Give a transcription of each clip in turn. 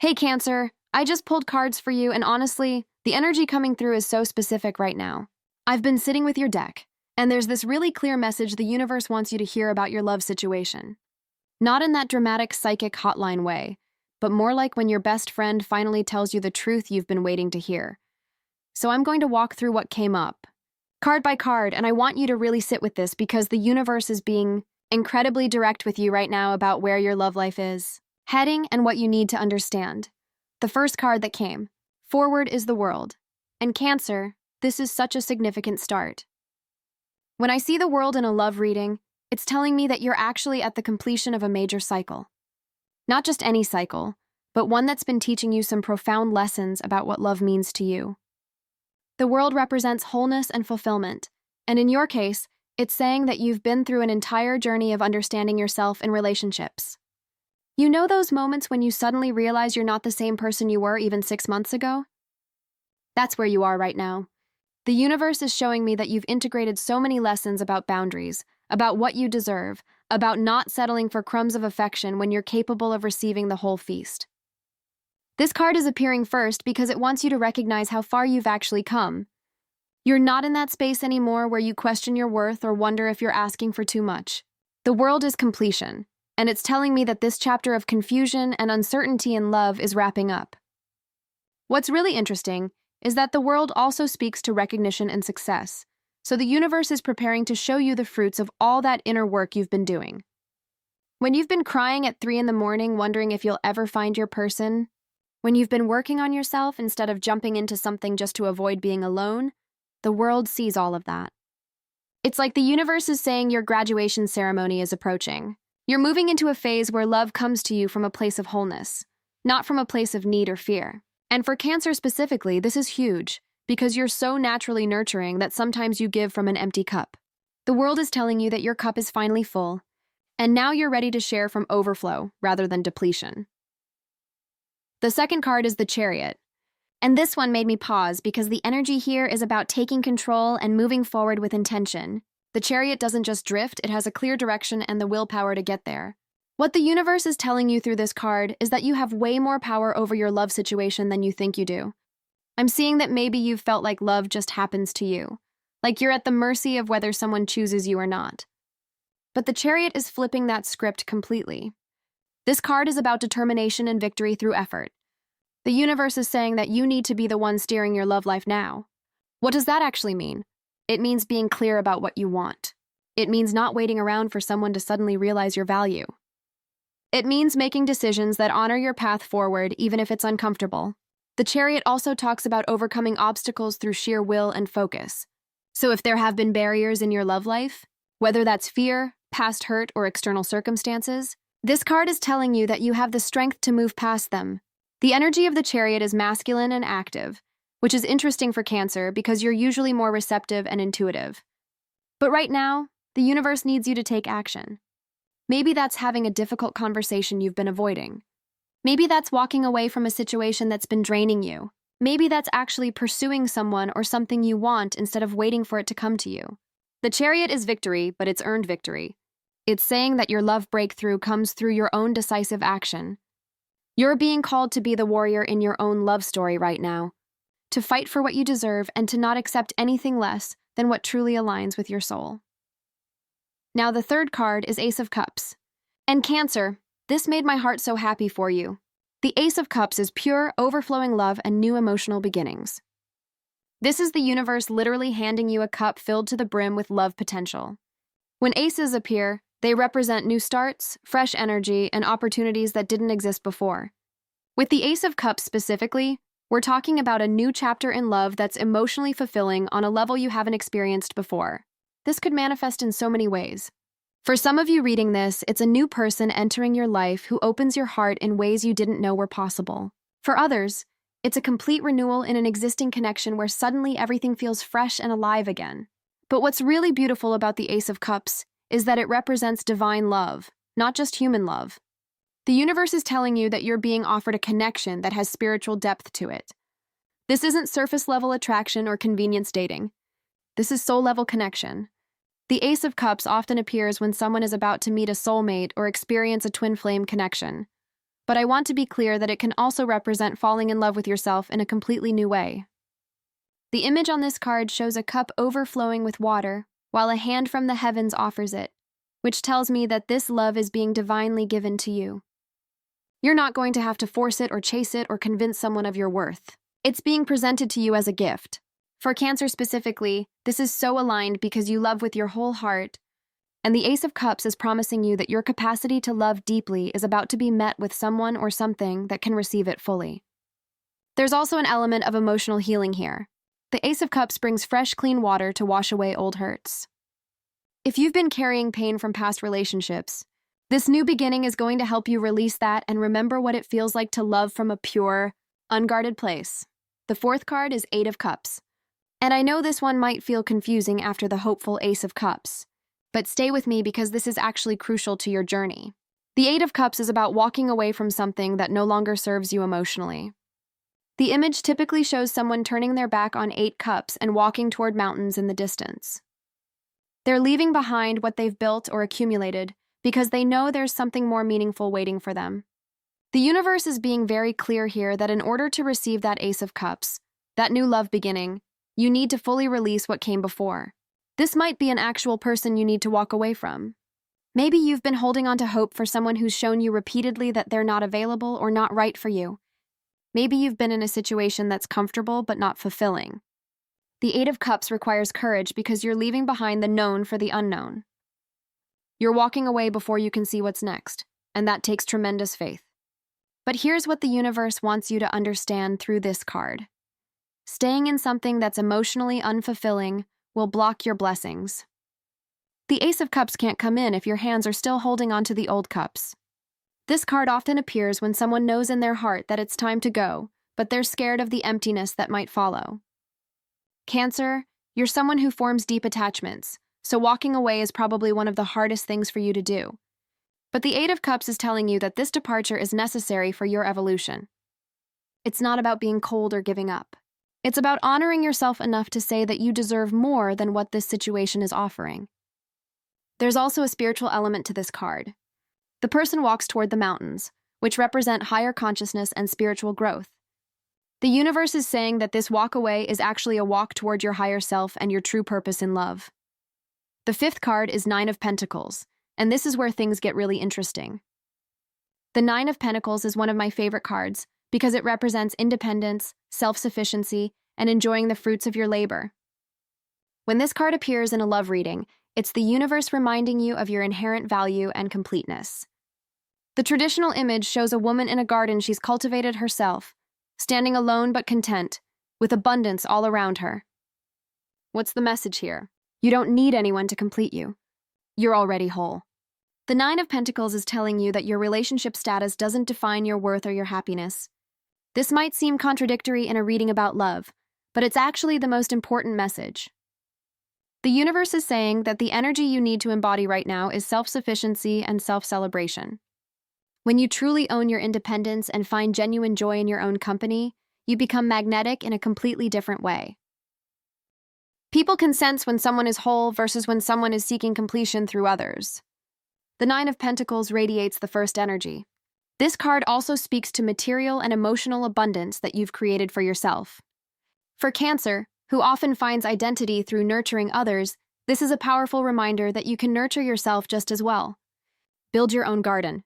Hey, Cancer, I just pulled cards for you, and honestly, the energy coming through is so specific right now. I've been sitting with your deck, and there's this really clear message the universe wants you to hear about your love situation. Not in that dramatic psychic hotline way, but more like when your best friend finally tells you the truth you've been waiting to hear. So I'm going to walk through what came up, card by card, and I want you to really sit with this because the universe is being incredibly direct with you right now about where your love life is heading and what you need to understand. The first card that came, Forward is the World. And Cancer, this is such a significant start. When I see the world in a love reading, it's telling me that you're actually at the completion of a major cycle. Not just any cycle, but one that's been teaching you some profound lessons about what love means to you. The world represents wholeness and fulfillment, and in your case, it's saying that you've been through an entire journey of understanding yourself in relationships. You know those moments when you suddenly realize you're not the same person you were even 6 months ago? That's where you are right now. The universe is showing me that you've integrated so many lessons about boundaries, about what you deserve, about not settling for crumbs of affection when you're capable of receiving the whole feast. This card is appearing first because it wants you to recognize how far you've actually come. You're not in that space anymore where you question your worth or wonder if you're asking for too much. The world is completion, and it's telling me that this chapter of confusion and uncertainty in love is wrapping up. What's really interesting is that the world also speaks to recognition and success, so the universe is preparing to show you the fruits of all that inner work you've been doing. When you've been crying at 3 a.m. wondering if you'll ever find your person, when you've been working on yourself instead of jumping into something just to avoid being alone, the world sees all of that. It's like the universe is saying your graduation ceremony is approaching. You're moving into a phase where love comes to you from a place of wholeness, not from a place of need or fear. And for Cancer specifically, this is huge, because you're so naturally nurturing that sometimes you give from an empty cup. The world is telling you that your cup is finally full, and now you're ready to share from overflow rather than depletion. The second card is the Chariot, and this one made me pause because the energy here is about taking control and moving forward with intention. The Chariot doesn't just drift, it has a clear direction and the willpower to get there. What the universe is telling you through this card is that you have way more power over your love situation than you think you do. I'm seeing that maybe you've felt like love just happens to you, like you're at the mercy of whether someone chooses you or not. But the Chariot is flipping that script completely. This card is about determination and victory through effort. The universe is saying that you need to be the one steering your love life now. What does that actually mean? It means being clear about what you want. It means not waiting around for someone to suddenly realize your value. It means making decisions that honor your path forward even if it's uncomfortable. The Chariot also talks about overcoming obstacles through sheer will and focus. So if there have been barriers in your love life, whether that's fear, past hurt, or external circumstances, this card is telling you that you have the strength to move past them. The energy of the Chariot is masculine and active, which is interesting for Cancer because you're usually more receptive and intuitive. But right now, the universe needs you to take action. Maybe that's having a difficult conversation you've been avoiding. Maybe that's walking away from a situation that's been draining you. Maybe that's actually pursuing someone or something you want instead of waiting for it to come to you. The Chariot is victory, but it's earned victory. It's saying that your love breakthrough comes through your own decisive action. You're being called to be the warrior in your own love story right now, to fight for what you deserve and to not accept anything less than what truly aligns with your soul. Now the third card is Ace of Cups. And Cancer, this made my heart so happy for you. The Ace of Cups is pure, overflowing love and new emotional beginnings. This is the universe literally handing you a cup filled to the brim with love potential. When aces appear, they represent new starts, fresh energy, and opportunities that didn't exist before. With the Ace of Cups specifically, we're talking about a new chapter in love that's emotionally fulfilling on a level you haven't experienced before. This could manifest in so many ways. For some of you reading this, it's a new person entering your life who opens your heart in ways you didn't know were possible. For others, it's a complete renewal in an existing connection where suddenly everything feels fresh and alive again. But what's really beautiful about the Ace of Cups is that it represents divine love, not just human love. The universe is telling you that you're being offered a connection that has spiritual depth to it. This isn't surface-level attraction or convenience dating. This is soul-level connection. The Ace of Cups often appears when someone is about to meet a soulmate or experience a twin flame connection. but I want to be clear that it can also represent falling in love with yourself in a completely new way. The image on this card shows a cup overflowing with water, while a hand from the heavens offers it, which tells me that this love is being divinely given to you. You're not going to have to force it or chase it or convince someone of your worth. It's being presented to you as a gift. For Cancer specifically, this is so aligned because you love with your whole heart, and the Ace of Cups is promising you that your capacity to love deeply is about to be met with someone or something that can receive it fully. There's also an element of emotional healing here. The Ace of Cups brings fresh, clean water to wash away old hurts. If you've been carrying pain from past relationships, this new beginning is going to help you release that and remember what it feels like to love from a pure, unguarded place. The fourth card is Eight of Cups. And I know this one might feel confusing after the hopeful Ace of Cups, but stay with me because this is actually crucial to your journey. The Eight of Cups is about walking away from something that no longer serves you emotionally. The image typically shows someone turning their back on 8 cups and walking toward mountains in the distance. They're leaving behind what they've built or accumulated because they know there's something more meaningful waiting for them. The universe is being very clear here that in order to receive that Ace of Cups, that new love beginning, you need to fully release what came before. This might be an actual person you need to walk away from. Maybe you've been holding on to hope for someone who's shown you repeatedly that they're not available or not right for you. Maybe you've been in a situation that's comfortable but not fulfilling. The Eight of Cups requires courage because you're leaving behind the known for the unknown. You're walking away before you can see what's next, and that takes tremendous faith. But here's what the universe wants you to understand through this card. Staying in something that's emotionally unfulfilling will block your blessings. The Ace of Cups can't come in if your hands are still holding onto the old cups. This card often appears when someone knows in their heart that it's time to go, but they're scared of the emptiness that might follow. Cancer, you're someone who forms deep attachments, so walking away is probably one of the hardest things for you to do. But the Eight of Cups is telling you that this departure is necessary for your evolution. It's not about being cold or giving up. It's about honoring yourself enough to say that you deserve more than what this situation is offering. There's also a spiritual element to this card. The person walks toward the mountains, which represent higher consciousness and spiritual growth. The universe is saying that this walk away is actually a walk toward your higher self and your true purpose in love. The fifth card is Nine of Pentacles, and this is where things get really interesting. The Nine of Pentacles is one of my favorite cards because it represents independence, self-sufficiency, and enjoying the fruits of your labor. When this card appears in a love reading, it's the universe reminding you of your inherent value and completeness. The traditional image shows a woman in a garden she's cultivated herself, standing alone but content, with abundance all around her. What's the message here? You don't need anyone to complete you. You're already whole. The Nine of Pentacles is telling you that your relationship status doesn't define your worth or your happiness. This might seem contradictory in a reading about love, but it's actually the most important message. The universe is saying that the energy you need to embody right now is self-sufficiency and self-celebration. When you truly own your independence and find genuine joy in your own company, you become magnetic in a completely different way. People can sense when someone is whole versus when someone is seeking completion through others. The Nine of Pentacles radiates the first energy. This card also speaks to material and emotional abundance that you've created for yourself. For Cancer, who often finds identity through nurturing others, this is a powerful reminder that you can nurture yourself just as well. Build your own garden.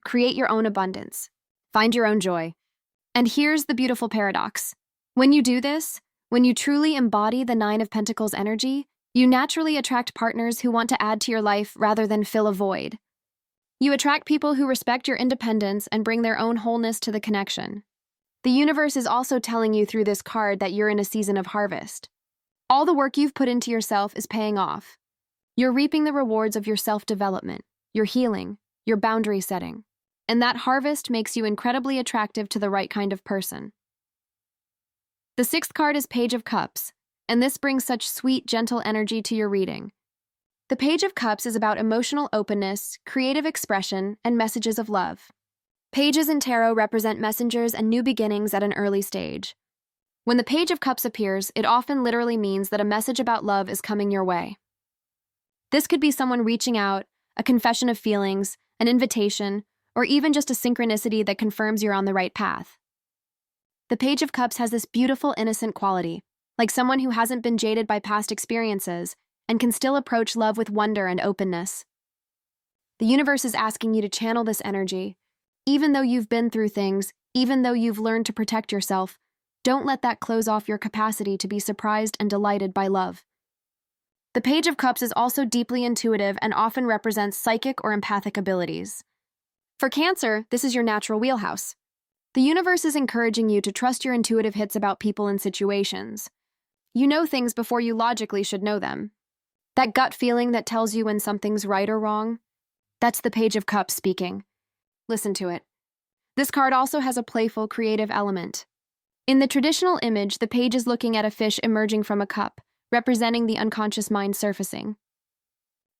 Create your own abundance. Find your own joy. And here's the beautiful paradox. When you do this, when you truly embody the Nine of Pentacles energy, you naturally attract partners who want to add to your life rather than fill a void. You attract people who respect your independence and bring their own wholeness to the connection. The universe is also telling you through this card that you're in a season of harvest. All the work you've put into yourself is paying off. You're reaping the rewards of your self-development, your healing, your boundary setting. And that harvest makes you incredibly attractive to the right kind of person. The sixth card is Page of Cups, and this brings such sweet, gentle energy to your reading. The Page of Cups is about emotional openness, creative expression, and messages of love. Pages in tarot represent messengers and new beginnings at an early stage. When the Page of Cups appears, it often literally means that a message about love is coming your way. This could be someone reaching out, a confession of feelings, an invitation, or even just a synchronicity that confirms you're on the right path. The Page of Cups has this beautiful, innocent quality, like someone who hasn't been jaded by past experiences and can still approach love with wonder and openness. The universe is asking you to channel this energy. Even though you've been through things, even though you've learned to protect yourself, don't let that close off your capacity to be surprised and delighted by love. The Page of Cups is also deeply intuitive and often represents psychic or empathic abilities. For Cancer, this is your natural wheelhouse. The universe is encouraging you to trust your intuitive hits about people and situations. You know things before you logically should know them. That gut feeling that tells you when something's right or wrong? That's the Page of Cups speaking. Listen to it. This card also has a playful, creative element. In the traditional image, the page is looking at a fish emerging from a cup, representing the unconscious mind surfacing.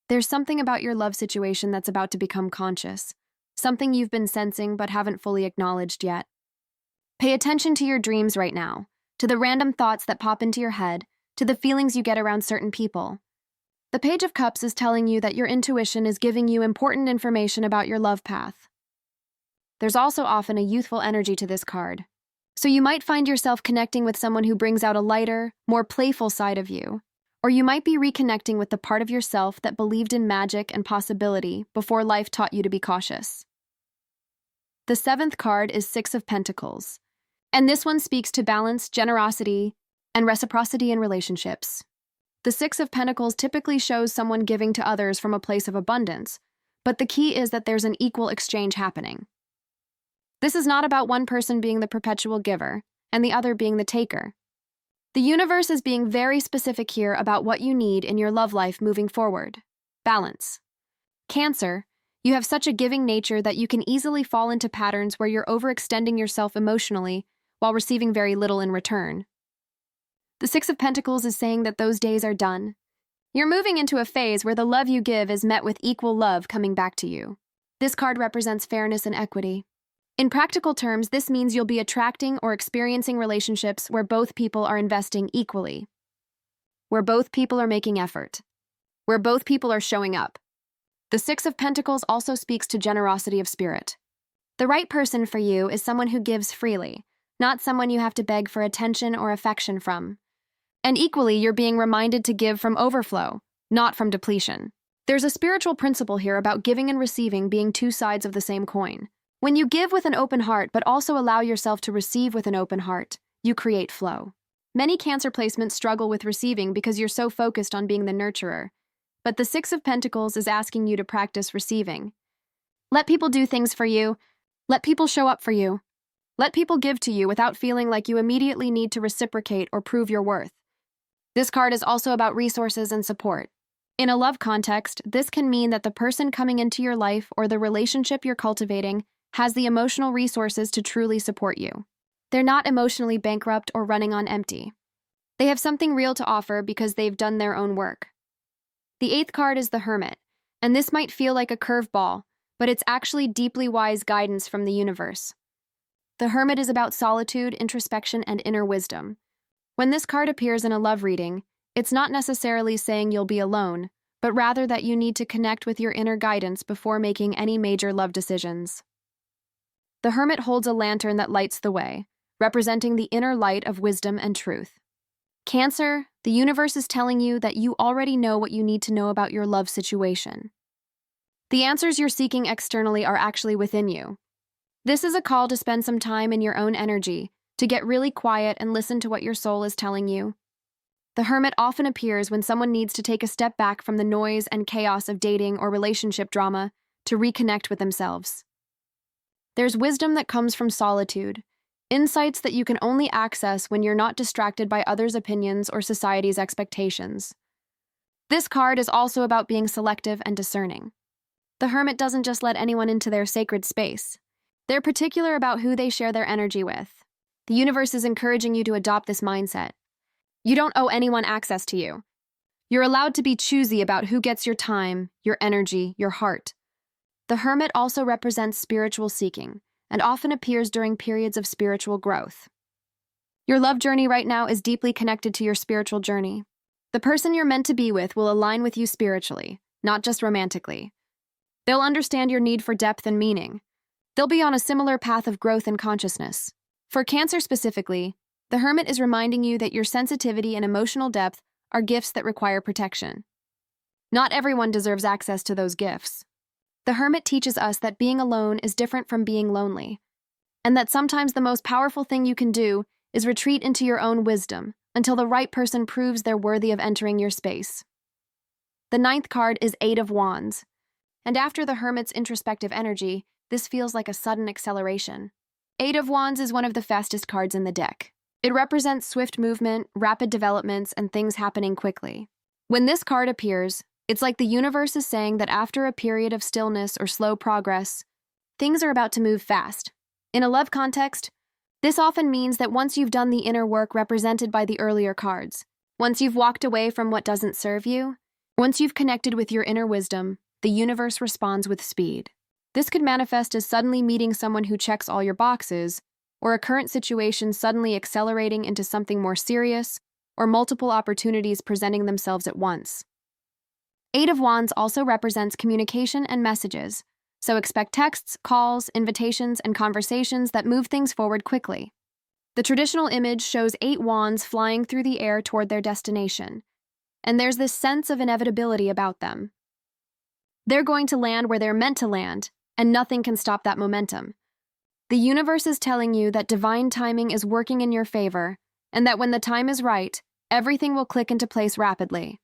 There's something about your love situation that's about to become conscious, something you've been sensing but haven't fully acknowledged yet. Pay attention to your dreams right now, to the random thoughts that pop into your head, to the feelings you get around certain people. The Page of Cups is telling you that your intuition is giving you important information about your love path. There's also often a youthful energy to this card, so you might find yourself connecting with someone who brings out a lighter, more playful side of you, or you might be reconnecting with the part of yourself that believed in magic and possibility before life taught you to be cautious. The 7th card is Six of Pentacles, and this one speaks to balance, generosity, and reciprocity in relationships. The Six of Pentacles typically shows someone giving to others from a place of abundance, but the key is that there's an equal exchange happening. This is not about one person being the perpetual giver and the other being the taker. The universe is being very specific here about what you need in your love life moving forward. Balance. Cancer, you have such a giving nature that you can easily fall into patterns where you're overextending yourself emotionally while receiving very little in return. The Six of Pentacles is saying that those days are done. You're moving into a phase where the love you give is met with equal love coming back to you. This card represents fairness and equity. In practical terms, this means you'll be attracting or experiencing relationships where both people are investing equally, where both people are making effort, where both people are showing up. The Six of Pentacles also speaks to generosity of spirit. The right person for you is someone who gives freely, not someone you have to beg for attention or affection from. And equally, you're being reminded to give from overflow, not from depletion. There's a spiritual principle here about giving and receiving being two sides of the same coin. When you give with an open heart but also allow yourself to receive with an open heart, you create flow. Many Cancer placements struggle with receiving because you're so focused on being the nurturer. But the Six of Pentacles is asking you to practice receiving. Let people do things for you. Let people show up for you. Let people give to you without feeling like you immediately need to reciprocate or prove your worth. This card is also about resources and support. In a love context, this can mean that the person coming into your life or the relationship you're cultivating has the emotional resources to truly support you. They're not emotionally bankrupt or running on empty. They have something real to offer because they've done their own work. The 8th card is the Hermit, and this might feel like a curveball, but it's actually deeply wise guidance from the universe. The Hermit is about solitude, introspection, and inner wisdom. When this card appears in a love reading, it's not necessarily saying you'll be alone, but rather that you need to connect with your inner guidance before making any major love decisions. The Hermit holds a lantern that lights the way, representing the inner light of wisdom and truth. Cancer, the universe is telling you that you already know what you need to know about your love situation. The answers you're seeking externally are actually within you. This is a call to spend some time in your own energy, to get really quiet and listen to what your soul is telling you. The Hermit often appears when someone needs to take a step back from the noise and chaos of dating or relationship drama to reconnect with themselves. There's wisdom that comes from solitude, insights that you can only access when you're not distracted by others' opinions or society's expectations. This card is also about being selective and discerning. The Hermit doesn't just let anyone into their sacred space. They're particular about who they share their energy with. The universe is encouraging you to adopt this mindset. You don't owe anyone access to you. You're allowed to be choosy about who gets your time, your energy, your heart. The Hermit also represents spiritual seeking and often appears during periods of spiritual growth. Your love journey right now is deeply connected to your spiritual journey. The person you're meant to be with will align with you spiritually, not just romantically. They'll understand your need for depth and meaning, They'll be on a similar path of growth and consciousness. For Cancer specifically, the Hermit is reminding you that your sensitivity and emotional depth are gifts that require protection. Not everyone deserves access to those gifts. The Hermit teaches us that being alone is different from being lonely, and that sometimes the most powerful thing you can do is retreat into your own wisdom until the right person proves they're worthy of entering your space. The ninth card is Eight of Wands, and after the Hermit's introspective energy, this feels like a sudden acceleration. Eight of Wands is one of the fastest cards in the deck. It represents swift movement, rapid developments, and things happening quickly. When this card appears, it's like the universe is saying that after a period of stillness or slow progress, things are about to move fast. In a love context, this often means that once you've done the inner work represented by the earlier cards, once you've walked away from what doesn't serve you, once you've connected with your inner wisdom, the universe responds with speed. This could manifest as suddenly meeting someone who checks all your boxes, or a current situation suddenly accelerating into something more serious, or multiple opportunities presenting themselves at once. Eight of Wands also represents communication and messages, so expect texts, calls, invitations, and conversations that move things forward quickly. The traditional image shows 8 wands flying through the air toward their destination, and there's this sense of inevitability about them. They're going to land where they're meant to land, and nothing can stop that momentum. The universe is telling you that divine timing is working in your favor, and that when the time is right, everything will click into place rapidly.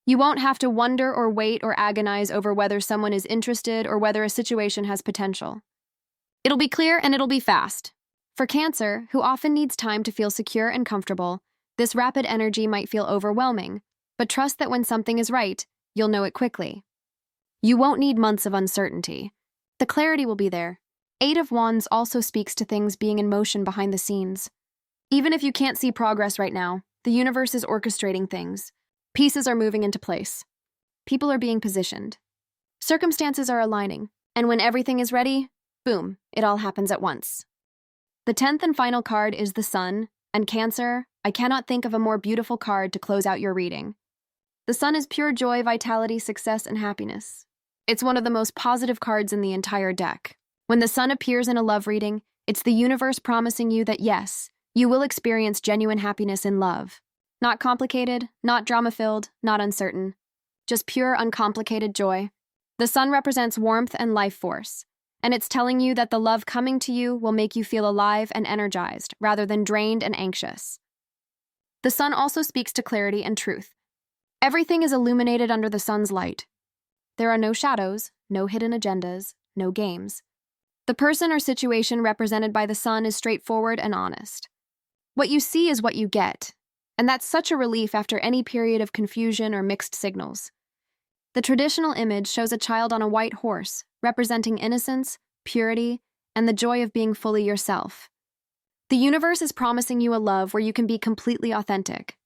You won't have to wonder or wait or agonize over whether someone is interested or whether a situation has potential. It'll be clear and it'll be fast. For Cancer, who often needs time to feel secure and comfortable, this rapid energy might feel overwhelming, but trust that when something is right, you'll know it quickly. You won't need months of uncertainty. The clarity will be there. Eight of Wands also speaks to things being in motion behind the scenes. Even if you can't see progress right now, the universe is orchestrating things. Pieces are moving into place. People are being positioned. Circumstances are aligning, and when everything is ready, boom, it all happens at once. The 10th and final card is the Sun, and Cancer, I cannot think of a more beautiful card to close out your reading. The Sun is pure joy, vitality, success, and happiness. It's one of the most positive cards in the entire deck. When the Sun appears in a love reading, it's the universe promising you that yes, you will experience genuine happiness in love. Not complicated, not drama-filled, not uncertain. Just pure, uncomplicated joy. The Sun represents warmth and life force, and it's telling you that the love coming to you will make you feel alive and energized rather than drained and anxious. The Sun also speaks to clarity and truth. Everything is illuminated under the Sun's light. There are no shadows, no hidden agendas, no games. The person or situation represented by the Sun is straightforward and honest. What you see is what you get, and that's such a relief after any period of confusion or mixed signals. The traditional image shows a child on a white horse, representing innocence, purity, and the joy of being fully yourself. The universe is promising you a love where you can be completely authentic,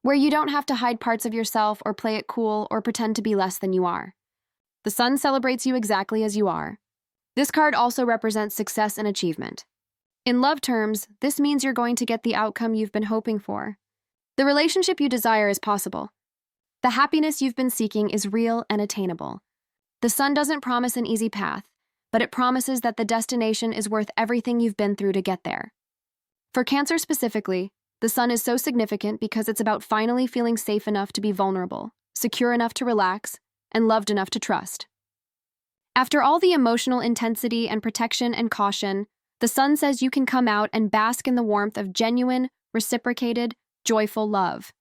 where you don't have to hide parts of yourself or play it cool or pretend to be less than you are. The Sun celebrates you exactly as you are. This card also represents success and achievement. In love terms, this means you're going to get the outcome you've been hoping for. The relationship you desire is possible. The happiness you've been seeking is real and attainable. The Sun doesn't promise an easy path, but it promises that the destination is worth everything you've been through to get there. For Cancer specifically, the Sun is so significant because it's about finally feeling safe enough to be vulnerable, secure enough to relax, and loved enough to trust. After all the emotional intensity and protection and caution, the Sun says you can come out and bask in the warmth of genuine, reciprocated, joyful love.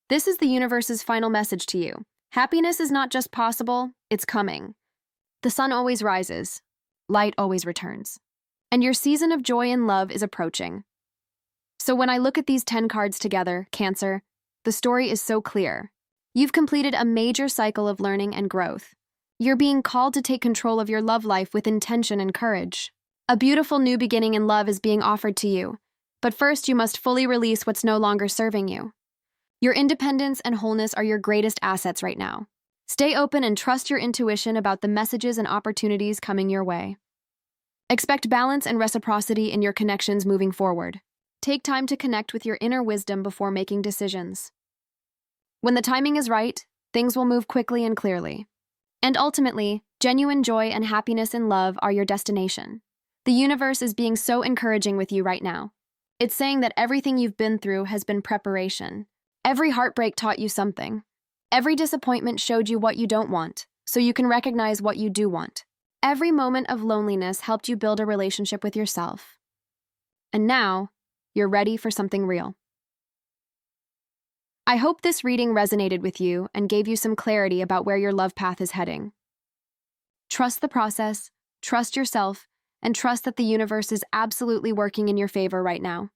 This is the universe's final message to you. Happiness is not just possible, it's coming. The sun always rises, light always returns, and your season of joy and love is approaching. So when I look at these 10 cards together, Cancer, the story is so clear. You've completed a major cycle of learning and growth. You're being called to take control of your love life with intention and courage. A beautiful new beginning in love is being offered to you, but first you must fully release what's no longer serving you. Your independence and wholeness are your greatest assets right now. Stay open and trust your intuition about the messages and opportunities coming your way. Expect balance and reciprocity in your connections moving forward. Take time to connect with your inner wisdom before making decisions. When the timing is right, things will move quickly and clearly. And ultimately, Genuine joy and happiness in love are your destination. The universe is being so encouraging with you right now. It's saying that everything you've been through has been preparation. Every heartbreak taught you something. Every disappointment showed you what you don't want, so you can recognize what you do want. Every moment of loneliness helped you build a relationship with yourself. And now, you're ready for something real. I hope this reading resonated with you and gave you some clarity about where your love path is heading. Trust the process, trust yourself, and trust that the universe is absolutely working in your favor right now.